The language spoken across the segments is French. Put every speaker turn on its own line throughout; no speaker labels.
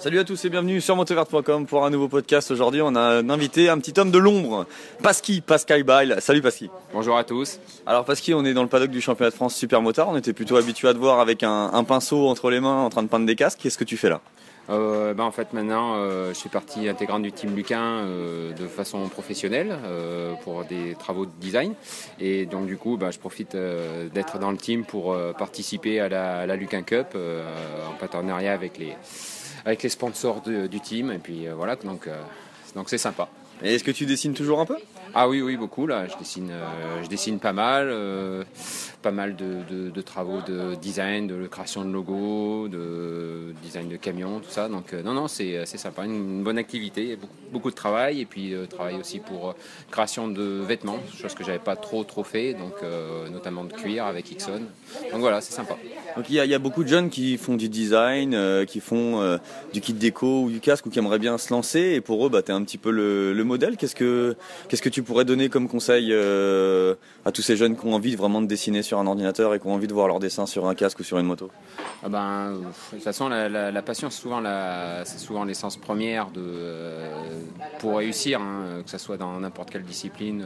Salut à tous et bienvenue sur motovert.com pour un nouveau podcast. Aujourd'hui, on a un invité, un petit homme de l'ombre, Pascal Bail. Salut Pascal.
Bonjour à tous.
Alors Pascal, on est dans le paddock du championnat de France Super Motard. On était plutôt habitué à te voir avec un pinceau entre les mains en train de peindre des casques. Qu'est-ce que tu fais là ?
En fait maintenant je suis partie intégrante du team Luquin de façon professionnelle pour des travaux de design et donc du coup je profite d'être dans le team pour participer à la Luquin Cup en partenariat avec les sponsors du team et puis voilà donc c'est sympa.
Et est-ce que tu dessines toujours un peu ?
Ah oui, beaucoup là. Je dessine pas mal de travaux de design, de création de logos, de design de camions, tout ça. Donc non, c'est sympa, une bonne activité, beaucoup de travail et puis travail aussi pour création de vêtements, chose que j'avais pas trop fait, donc notamment de cuir avec Ixon. Donc voilà, c'est sympa.
Donc il y a beaucoup de jeunes qui font du design, qui font du kit déco ou du casque ou qui aimeraient bien se lancer et pour eux tu es un petit peu le modèle. Qu'est-ce que tu pourrais donner comme conseil à tous ces jeunes qui ont envie vraiment de dessiner sur un ordinateur et qui ont envie de voir leur dessin sur un casque ou sur une moto ?
De toute façon la passion c'est souvent l'essence première pour réussir, que ce soit dans n'importe quelle discipline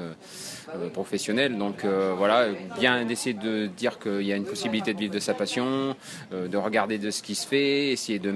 professionnelle. Donc voilà, bien d'essayer de dire qu'il y a une possibilité de vivre de sa passion, de regarder de ce qui se fait, essayer de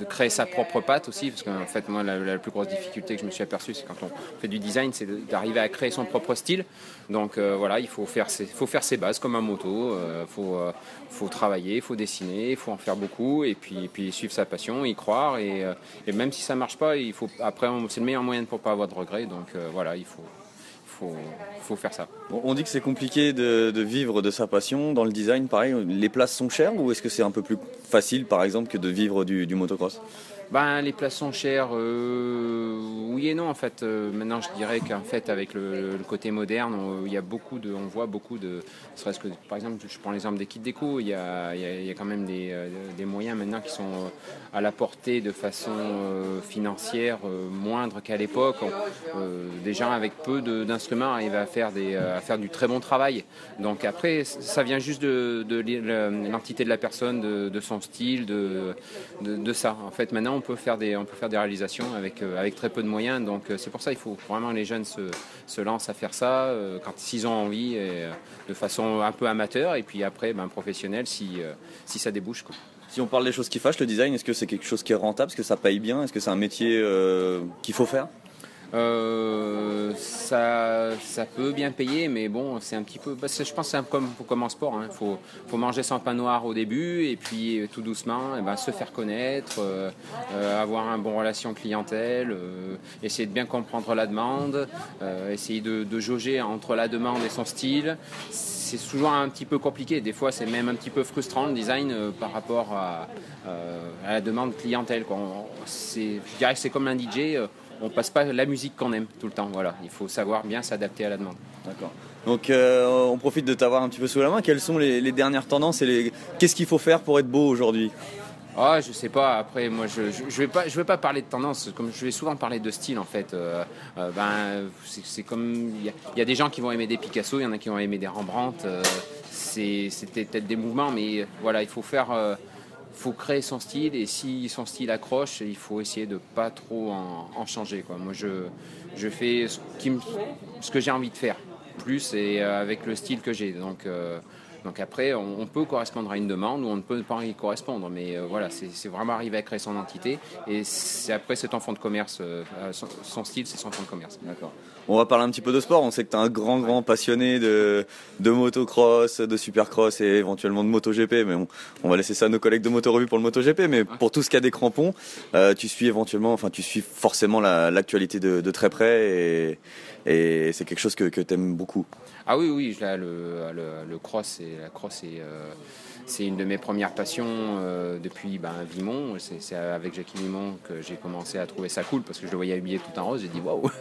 créer sa propre patte aussi, parce qu'en fait moi la plus grosse difficulté que je me suis aperçu c'est quand on fait du design, c'est d'arriver à créer son propre style. Donc voilà, il faut faire ses bases comme un moto, faut travailler, il faut dessiner, il faut en faire beaucoup et puis suivre sa passion, y croire et même si ça marche pas, après c'est le meilleur moyen pour pas avoir de regrets. Donc voilà, il faut faire ça.
On dit que c'est compliqué de vivre de sa passion. Dans le design, pareil, les places sont chères ou est-ce que c'est un peu plus facile, par exemple, que de vivre du motocross ?
Les places sont chères, oui et non en fait. Maintenant je dirais qu'en fait avec le côté moderne, on voit beaucoup de, serait-ce que par exemple je prends l'exemple des kits déco, il y a quand même des moyens maintenant qui sont à la portée de façon financière moindre qu'à l'époque. Des gens avec peu d'instruments arrivent à faire du très bon travail. Donc après ça vient juste de l'entité de la personne, de son style, de ça. En fait maintenant on peut faire des réalisations avec très peu de moyens, donc c'est pour ça il faut vraiment les jeunes se lancent à faire ça s'ils ont envie et, de façon un peu amateur et puis après professionnel si ça débouche quoi.
Si on parle des choses qui fâchent, le design, est-ce que c'est quelque chose qui est rentable ? Est-ce que ça paye bien ? Est-ce que c'est un métier qu'il faut faire ?
Ça peut bien payer, mais bon, c'est un petit peu. Je pense que c'est comme en sport. Faut manger sans pain noir au début, et puis tout doucement, se faire connaître, avoir un bon relation clientèle, essayer de bien comprendre la demande, essayer de jauger entre la demande et son style. C'est toujours un petit peu compliqué. Des fois, c'est même un petit peu frustrant le design par rapport à la demande clientèle, quoi. Je dirais que c'est comme un DJ. On passe pas la musique qu'on aime tout le temps. Voilà, il faut savoir bien s'adapter à la demande.
D'accord. Donc on profite de t'avoir un petit peu sous la main. Quelles sont les dernières tendances et qu'est-ce qu'il faut faire pour être beau aujourd'hui ?
Je sais pas. Après, moi, je vais pas parler de tendance. Comme je vais souvent parler de style, en fait. C'est comme il y a des gens qui vont aimer des Picasso, il y en a qui vont aimer des Rembrandt. C'était peut-être des mouvements, mais voilà, il faut faut créer son style et si son style accroche, il faut essayer de pas trop en changer, quoi. Moi, je fais ce que j'ai envie de faire, plus et avec le style que j'ai. Donc après, on peut correspondre à une demande ou on ne peut pas y correspondre. Mais voilà, c'est vraiment arriver à créer son entité. Et après, c'est ton fond de commerce. Son style, c'est son fond de commerce.
D'accord. On va parler un petit peu de sport. On sait que tu es un grand passionné de motocross, de supercross et éventuellement de MotoGP. Mais on va laisser ça à nos collègues de Motorevue pour le MotoGP. Mais pour tout ce qui a des crampons, tu suis forcément l'actualité de très près et c'est quelque chose que tu aimes beaucoup.
Ah oui, là, la cross c'est une de mes premières passions depuis Vimont. C'est avec Jackie Vimont que j'ai commencé à trouver ça cool parce que je le voyais habillé tout en rose. J'ai dit waouh.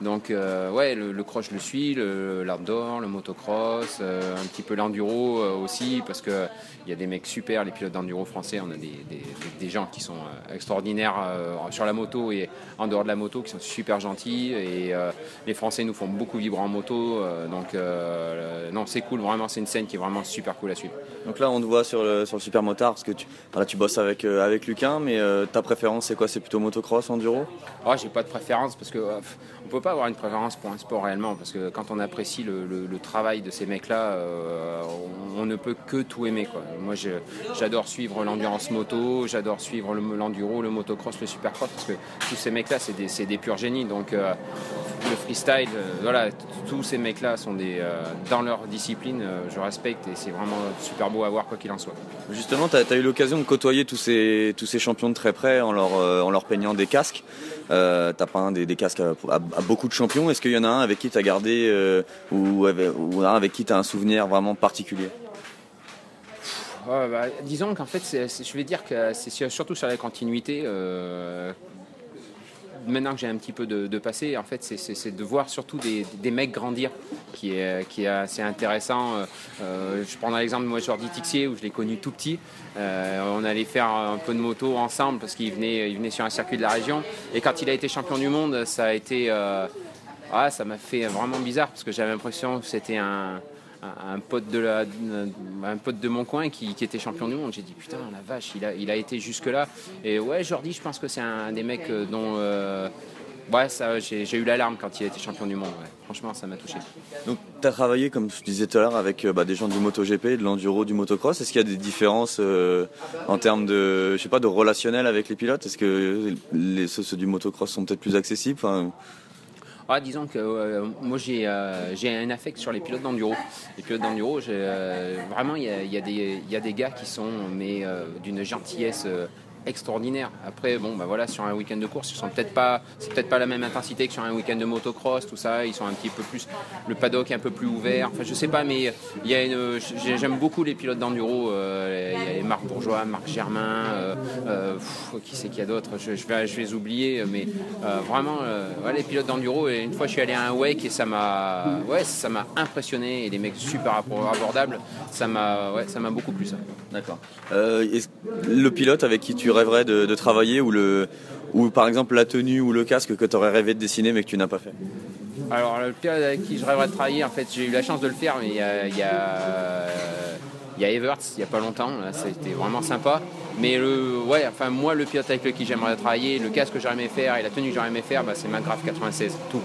Donc le cross je le suis, l'outdoor, le motocross, un petit peu l'enduro aussi parce que il y a des mecs super, les pilotes d'enduro français. On a des gens qui sont extraordinaires sur la moto et en dehors de la moto qui sont super gentils et les Français nous font beaucoup vibrer en moto. Non, c'est cool, vraiment, c'est une scène qui est vraiment super cool à suivre.
Donc là, on te voit sur le super motard, parce que tu bosses avec Luquin, mais ta préférence c'est quoi? C'est plutôt motocross, enduro?
Oh, j'ai pas de préférence parce que on peut pas avoir une préférence pour un sport réellement, parce que quand on apprécie le travail de ces mecs-là, on ne peut que tout aimer, quoi. Moi, j'adore suivre l'endurance moto, j'adore suivre l'enduro, le motocross, le supercross, parce que tous ces mecs-là, c'est des purs génies. Donc le freestyle, voilà, tous ces mecs-là sont dans leur discipline, je respecte et c'est vraiment super beau à voir quoi qu'il en soit.
Justement, tu as eu l'occasion de côtoyer tous ces champions de très près en leur peignant des casques. T'as peint des casques à beaucoup de champions. Est-ce qu'il y en a un avec qui tu as gardé ou un avec qui tu as un souvenir vraiment particulier?
Disons qu'en fait, je vais dire que c'est surtout sur la continuité. Maintenant que j'ai un petit peu de passé, en fait, c'est de voir surtout des mecs grandir, qui est assez intéressant. Je prends l'exemple de moi, Jordi Tixier, où je l'ai connu tout petit. On allait faire un peu de moto ensemble parce qu'il venait sur un circuit de la région. Et quand il a été champion du monde, ça a été, ça m'a fait vraiment bizarre parce que j'avais l'impression que c'était un pote de mon coin qui était champion du monde. J'ai dit putain la vache, il a été jusque là. Et ouais, Jordi, je pense que c'est un des mecs dont j'ai eu l'alarme quand il a été champion du monde. Ouais. Franchement, ça m'a touché.
Donc tu as travaillé, comme je disais tout à l'heure, avec des gens du MotoGP, de l'enduro, du motocross. Est-ce qu'il y a des différences en termes de relationnel avec les pilotes? Est-ce que ceux du motocross sont peut-être plus accessibles?
Disons que moi j'ai un affect sur les pilotes d'enduro. Les pilotes d'enduro, vraiment il y a des gars qui sont d'une gentillesse extraordinaire. Après, sur un week-end de course, c'est peut-être pas la même intensité que sur un week-end de motocross, tout ça. Ils sont un petit peu plus, le paddock est un peu plus ouvert. Enfin, je sais pas, mais j'aime beaucoup les pilotes d'enduro. Il y a Marc Bourgeois, Marc Germain, qui c'est qu'il y a d'autres. Je vais les oublier, mais vraiment, les pilotes d'enduro. Et une fois, je suis allé à un wake et ça m'a impressionné. Et les mecs super abordables, ça m'a beaucoup plu ça.
D'accord. Le pilote avec qui tu rêverais de travailler ou par exemple la tenue ou le casque que tu aurais rêvé de dessiner mais que tu n'as pas fait?
Alors le pilote avec qui je rêverais de travailler, en fait j'ai eu la chance de le faire, mais il y a Everts il n'y a pas longtemps, là, ça a été vraiment sympa. Mais moi le pilote avec qui j'aimerais travailler, le casque que j'aurais aimé faire et la tenue que j'aurais aimé faire, c'est ma Graf 96, tout.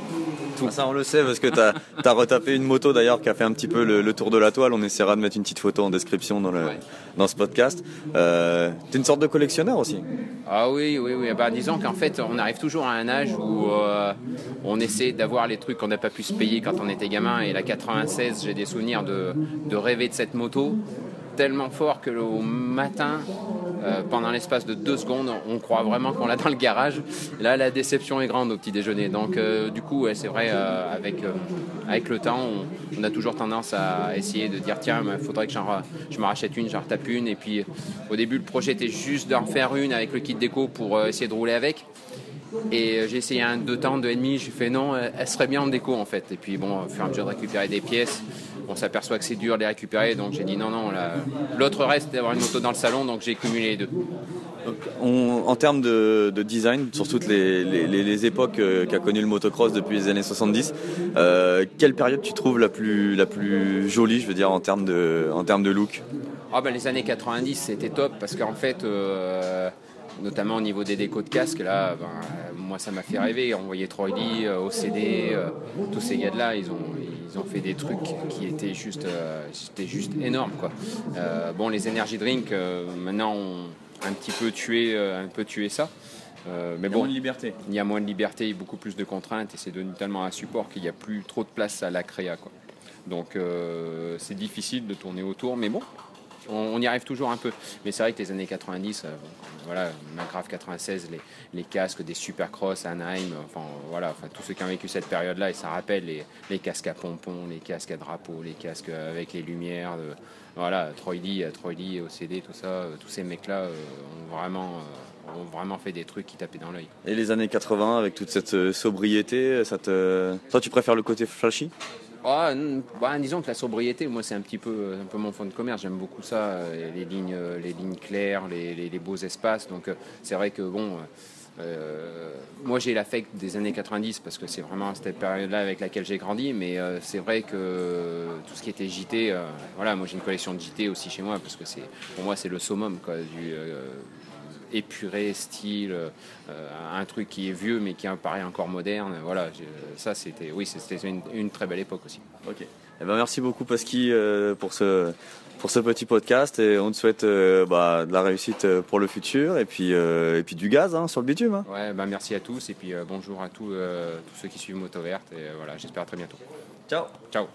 Ça on le sait parce que t'as retapé une moto d'ailleurs qui a fait un petit peu le tour de la toile. On essaiera de mettre une petite photo en description dans ce podcast. T'es une sorte de collectionneur aussi?
Ah oui. Disons qu'en fait on arrive toujours à un âge où on essaie d'avoir les trucs qu'on n'a pas pu se payer quand on était gamin. Et la 96, j'ai des souvenirs de rêver de cette moto tellement fort que au matin, pendant l'espace de 2 secondes, on croit vraiment qu'on l'a dans le garage. Là, la déception est grande au petit déjeuner. Donc, du coup, c'est vrai, avec le temps, on a toujours tendance à essayer de dire tiens, il faudrait que je me rachète une, j'en retape une. Et puis, au début, le projet était juste d'en faire une avec le kit déco pour essayer de rouler avec. Et j'ai essayé 2 temps, 2 et demi. J'ai fait non, elle serait bien en déco en fait. Et puis, bon, au fur et à mesure de récupérer des pièces, on s'aperçoit que c'est dur de les récupérer, donc j'ai dit non, l'autre reste d'avoir une moto dans le salon, donc j'ai cumulé les deux.
Donc, en termes de design, sur toutes les époques qu'a connu le motocross depuis les années 70, quelle période tu trouves la plus jolie, je veux dire, en termes de look?
Les années 90, c'était top, parce qu'en fait, notamment au niveau des décos de casque, là, moi ça m'a fait rêver. On voyait Troy Lee, OCD, tous ces gars-là, ils ont fait des trucs qui étaient juste énormes, quoi. Les energy drinks maintenant ont un peu tué ça. Mais bon,
il y a moins de liberté.
Il y a moins de liberté, beaucoup plus de contraintes et c'est devenu tellement un support qu'il n'y a plus trop de place à la créa, quoi. Donc c'est difficile de tourner autour, mais bon. On y arrive toujours un peu, mais c'est vrai que les années 90, ma Graf 96, les casques des Supercross, Anaheim, tous ceux qui ont vécu cette période-là, et ça rappelle les casques à pompons, les casques à drapeaux, les casques avec les lumières, Troy Lee, OCD, tout ça, tous ces mecs-là ont vraiment fait des trucs qui tapaient dans l'œil.
Et les années 80, avec toute cette sobriété, toi tu préfères le côté flashy?
Disons que la sobriété, moi c'est un peu mon fond de commerce, j'aime beaucoup ça, les lignes claires, les beaux espaces, donc c'est vrai que Moi, j'ai l'affect des années 90 parce que c'est vraiment cette période-là avec laquelle j'ai grandi, mais c'est vrai que tout ce qui était JT, voilà, moi j'ai une collection de JT aussi chez moi parce que pour moi, c'est le summum, quoi, du épuré, style, un truc qui est vieux mais qui paraît encore moderne. Voilà, ça c'était une très belle époque aussi.
Ok. Eh ben, merci beaucoup Pasqui pour ce petit podcast et on te souhaite de la réussite pour le futur et puis du gaz sur le bitume. Hein.
Ouais, merci à tous et puis bonjour à tous ceux qui suivent Moto Verte et voilà, j'espère à très bientôt.
Ciao.
Ciao.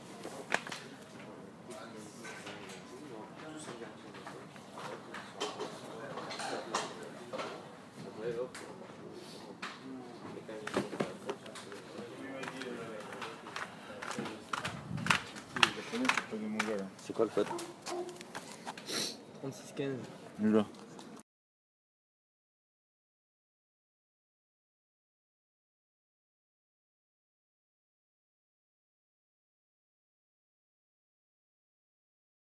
C'est quoi le code?
3615.
Nul.